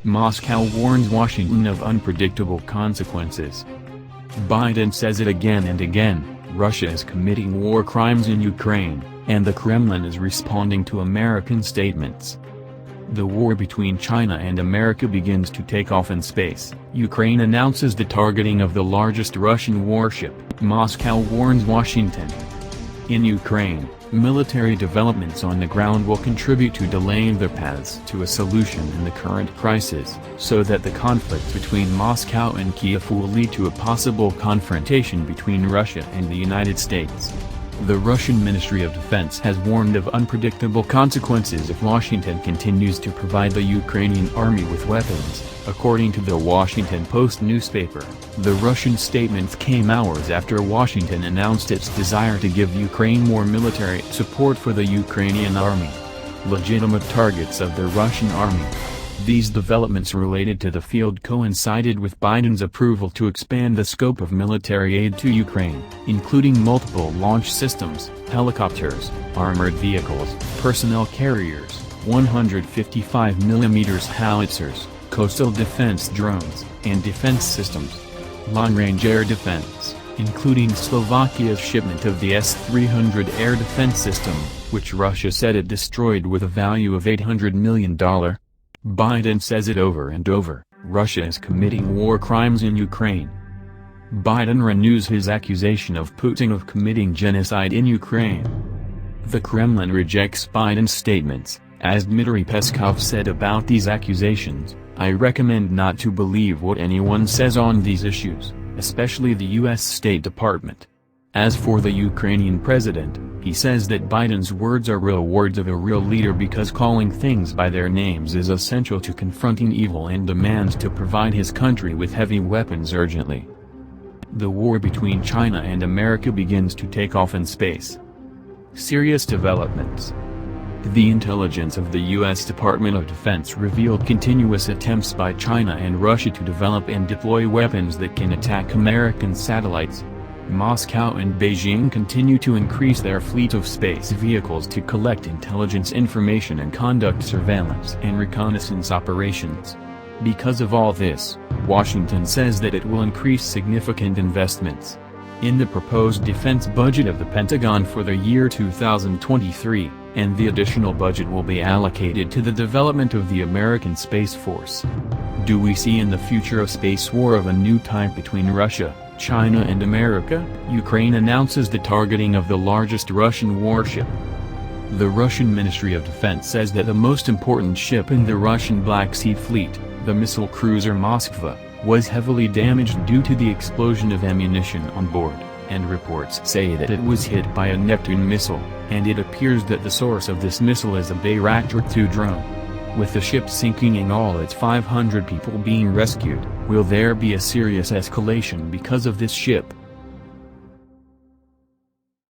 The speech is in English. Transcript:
Moscow warns Washington of unpredictable consequences. Biden says it again and again, Russia is committing war crimes in Ukraine, and the Kremlin is responding to American statements. The war between China and America begins to take off in space. Ukraine announces the targeting of the largest Russian warship. Moscow warns Washington. In Ukraine, military developments on the ground will contribute to delaying the paths to a solution in the current crisis, so that the conflict between Moscow and Kyiv will lead to a possible confrontation between Russia and the United States. The Russian Ministry of Defense has warned of unpredictable consequences if Washington continues to provide the Ukrainian army with weapons. According to the Washington Post newspaper, the Russian statements came hours after Washington announced its desire to give Ukraine more military support for the Ukrainian army. Legitimate targets of the Russian army. These developments related to the field coincided with Biden's approval to expand the scope of military aid to Ukraine, including multiple launch systems, helicopters, armored vehicles, personnel carriers, 155mm howitzers, coastal defense drones, and defense systems. Long-range air defense, including Slovakia's shipment of the S-300 air defense system, which Russia said it destroyed with a value of $800 million. Biden says it over and over, Russia is committing war crimes in Ukraine. Biden renews his accusation of Putin of committing genocide in Ukraine. The Kremlin rejects Biden's statements. As Dmitry Peskov said about these accusations, I recommend not to believe what anyone says on these issues, especially the U.S. State Department. As for the Ukrainian president, he says that Biden's words are real words of a real leader because calling things by their names is essential to confronting evil and demands to provide his country with heavy weapons urgently. The war between China and America begins to take off in space. Serious developments. The intelligence of the U.S. Department of Defense revealed continuous attempts by China and Russia to develop and deploy weapons that can attack American satellites. Moscow and Beijing continue to increase their fleet of space vehicles to collect intelligence information and conduct surveillance and reconnaissance operations. Because of all this, Washington says that it will increase significant investments in the proposed defense budget of the Pentagon for the year 2023, and the additional budget will be allocated to the development of the American Space Force. Do we see in the future a space war of a new type between Russia, China and America? Ukraine announces the targeting of the largest Russian warship. The Russian Ministry of Defense says that the most important ship in the Russian Black Sea Fleet, the missile cruiser Moskva, was heavily damaged due to the explosion of ammunition on board, and reports say that it was hit by a Neptune missile, and it appears that the source of this missile is a Bayraktar 2 drone. With the ship sinking and all its 500 people being rescued, will there be a serious escalation because of this ship?